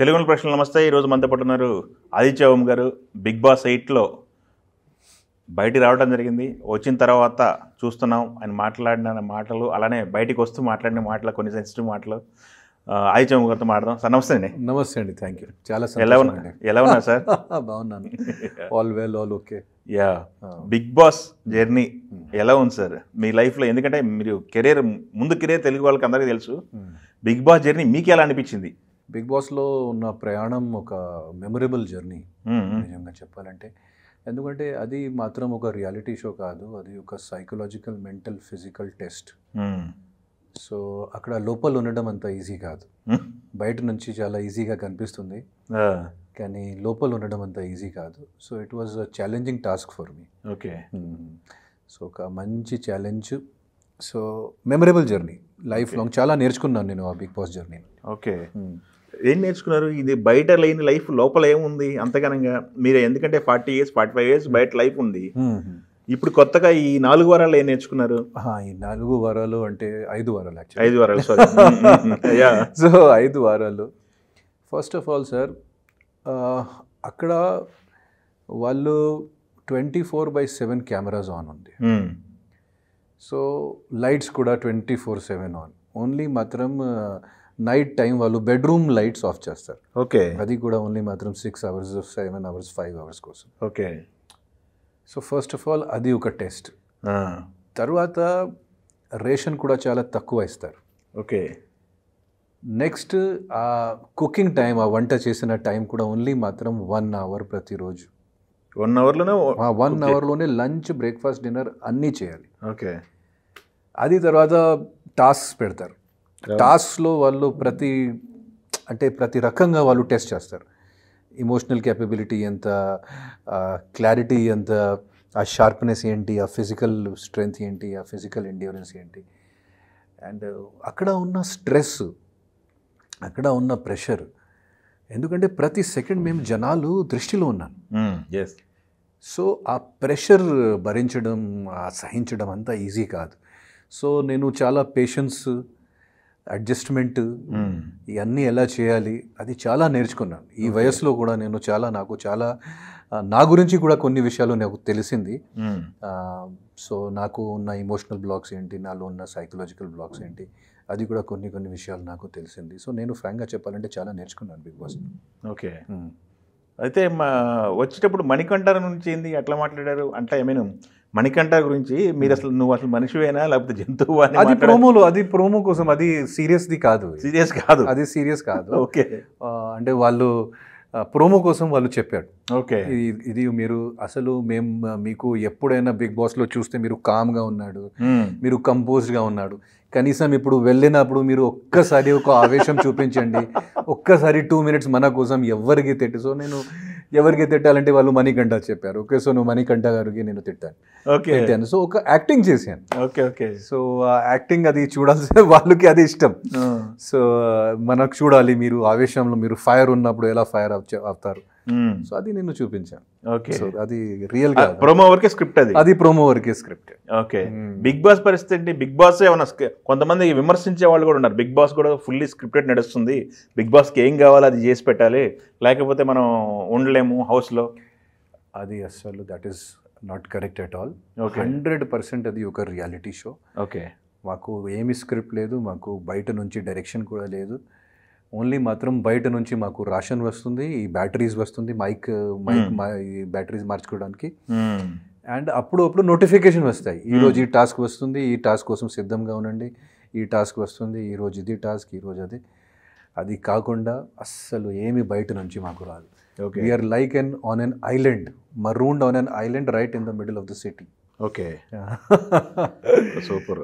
తెలుగు ప్రశ్నలు నమస్తే. ఈరోజు మనతో పాటు ఉన్నారు ఆదిత్య ఓం గారు. బిగ్ బాస్ 8లో బయటికి రావడం జరిగింది. వచ్చిన తర్వాత చూస్తున్నాం ఆయన మాట్లాడిన మాటలు, అలానే బయటికి వస్తూ మాట్లాడిన మాటలు, కొన్ని సెన్సిటివ్ మాటలు. ఆదిత్య ఓం గారితో మాట్లాడదాం. సార్ నమస్తే అండి. నమస్తే అండి, థ్యాంక్ యూ. చాలా ఎలా ఉన్నారు సార్? బాగున్నాను, all well, all okay. Yeah, big boss journey ఎలా ఉంది సార్ మీ లైఫ్లో? ఎందుకంటే మీరు కెరీర్ తెలుగు వాళ్ళకి అందరికీ తెలుసు. బిగ్ బాస్ జర్నీ మీకు ఎలా అనిపించింది? బిగ్ బాస్లో ఉన్న ప్రయాణం ఒక మెమొరబుల్ జర్నీ నిజంగా చెప్పాలంటే. ఎందుకంటే అది మాత్రం ఒక రియాలిటీ షో కాదు, అది ఒక psychological, mental, physical test. So అక్కడ లోపల ఉండడం అంత ఈజీ కాదు. బయట నుంచి చాలా ఈజీగా కనిపిస్తుంది, కానీ లోపల ఉండడం అంత ఈజీ కాదు. So it was a challenging task for me. Okay. So ఒక మంచి challenge. So memorable journey, life long చాలా నేర్చుకున్నాను నేను ఆ బిగ్ బాస్ జర్నీ. ఓకే, ఏం నేర్చుకున్నారు? ఇది బయట లేని లైఫ్ లోపల ఏముంది అంతగానంగా? మీరు ఎందుకంటే 40 years 45 years బయట లైఫ్ ఉంది. ఇప్పుడు కొత్తగా ఈ 4 వారాలు ఏం నేర్చుకున్నారు? ఈ 4 వారాలు అంటే 5 వారాలు, 5 వారాలు సారీ. సో 5 వారాలు. ఫస్ట్ ఆఫ్ ఆల్ సార్, అక్కడ వాళ్ళు 24/7 కెమెరాస్ ఆన్ ఉంది. సో లైట్స్ కూడా 24/7 ఆన్. ఓన్లీ మాత్రం నైట్ టైం వాళ్ళు బెడ్రూమ్ లైట్స్ ఆఫ్ చేస్తారు. ఓకే. అది కూడా ఓన్లీ మాత్రం 6 hours, 7 hours, 5 hours కోసం. Okay. So first of all అది ఒక టెస్ట్. తర్వాత రేషన్ కూడా చాలా తక్కువ ఇస్తారు. ఓకే. నెక్స్ట్ ఆ కుకింగ్ టైం, ఆ వంట చేసిన టైం కూడా ఓన్లీ మాత్రం 1 hour ప్రతిరోజు. 1 hourలోనే 1 hourలోనే లంచ్, బ్రేక్ఫాస్ట్, డిన్నర్ అన్నీ చేయాలి. ఓకే. అది తర్వాత టాస్క్స్ పెడతారు. టాస్క్లో వాళ్ళు ప్రతి రకంగా వాళ్ళు టెస్ట్ చేస్తారు. ఇమోషనల్ క్యాపబిలిటీ ఎంత, క్లారిటీ ఎంత, ఆ షార్ప్నెస్ ఏంటి, ఆ ఫిజికల్ స్ట్రెంగ్త్ ఏంటి, ఆ ఫిజికల్ ఎండ్యూరెన్స్ ఏంటి. అండ్ అక్కడ ఉన్న స్ట్రెస్, అక్కడ ఉన్న ప్రెషర్. ఎందుకంటే ప్రతి సెకండ్ మేము జనాలు దృష్టిలో ఉన్నాను. సో ఆ ప్రెషర్ భరించడం, సహించడం అంతా ఈజీ కాదు. సో నేను చాలా పేషెన్స్, అడ్జస్ట్మెంట్, ఇవన్నీ ఎలా చేయాలి అది చాలా నేర్చుకున్నాను. ఈ వయసులో కూడా నేను నాకు చాలా నా గురించి కూడా కొన్ని విషయాలు నాకు తెలిసింది. సో నాకు ఉన్న ఇమోషనల్ బ్లాక్స్ ఏంటి, నాలో ఉన్న సైకలాజికల్ బ్లాక్స్ ఏంటి, అది కూడా కొన్ని విషయాలు నాకు తెలిసింది. సో నేను ఫ్రాంక్గా చెప్పాలంటే చాలా నేర్చుకున్నాను బిగ్ బాస్. ఓకే. అయితే వచ్చేటప్పుడు మణికంఠ నుంచి ఏంది అట్లా మాట్లాడారు అంటే? ఐ మీన్ మణికంఠ గురించి మీరు నువ్వు అసలు మనిషివేనా లేకపోతే జంతువు అని? అది ప్రోమో కోసం, అది సీరియస్ కాదు. అది సీరియస్ కాదు. ఓకే. అంటే వాళ్ళు ప్రోమో కోసం వాళ్ళు చెప్పాడు. ఓకే. ఇది మీరు అసలు మీకు ఎప్పుడైనా బిగ్ బాస్లో చూస్తే మీరు కామ్గా ఉన్నాడు, మీరు కంపోజ్డ్గా ఉన్నాడు. కనీసం ఇప్పుడు వెళ్ళినప్పుడు మీరు ఒక్కసారి ఒక ఆవేశం చూపించండి, ఒక్కసారి 2 minutes మన కోసం ఎవరికి సో నేను ఎవరికి తిట్టాలంటే వాళ్ళు మణికంఠ చెప్పారు. ఓకే, సో నువ్వు మణికంఠ గారికి నేను తిట్టాను. సో ఒక యాక్టింగ్ చేశాను. ఓకే. ఓకే. సో ఆ యాక్టింగ్ అది చూడాల్సిన వాళ్ళకి అది ఇష్టం. సో మనకు చూడాలి, మీరు ఆవేశంలో, మీరు ఫైర్ ఉన్నప్పుడు ఎలా ఫైర్ అవుతారు. సో అది నేను చూపించాను. ఓకే. సో అది రియల్ గా ప్రోమో వరకే స్క్రిప్ట్, అది ప్రోమో వరకే స్క్రిప్ట్. ఓకే. బిగ్ బాస్ పరిస్థితి ఏంటి? బిగ్ బాస్ ఏమన్నా కొంతమంది విమర్శించే వాళ్ళు కూడా ఉన్నారు. బిగ్ బాస్ కూడా ఫుల్లీ స్క్రిప్టెడ్ నడుస్తుంది, బిగ్ బాస్కి ఏం కావాలో అది చేసి పెట్టాలి, లేకపోతే మనం ఉండలేము హౌస్లో. అది అసలు that is not correct at all. 100% అది ఒక రియాలిటీ షో. ఓకే. మాకు ఏమి స్క్రిప్ట్ లేదు, మాకు బయట నుంచి డైరెక్షన్ కూడా లేదు. ఓన్లీ మాత్రం బయట నుంచి మాకు రాషన్ వస్తుంది, ఈ బ్యాటరీస్ వస్తుంది, మైక్ ఈ బ్యాటరీస్ మార్చుకోవడానికి. అండ్ అప్పుడు నోటిఫికేషన్ వస్తాయి, ఈరోజు ఈ టాస్క్ వస్తుంది, ఈ టాస్క్ కోసం సిద్ధంగా ఉండండి, ఈ టాస్క్ వస్తుంది, ఈరోజు ఇది టాస్క్, ఈరోజు అది కాకుండా అస్సలు ఏమి బయట నుంచి మాకు రాదు. We're like on an island, marooned on an island right in the middle of the city. Okay. Super.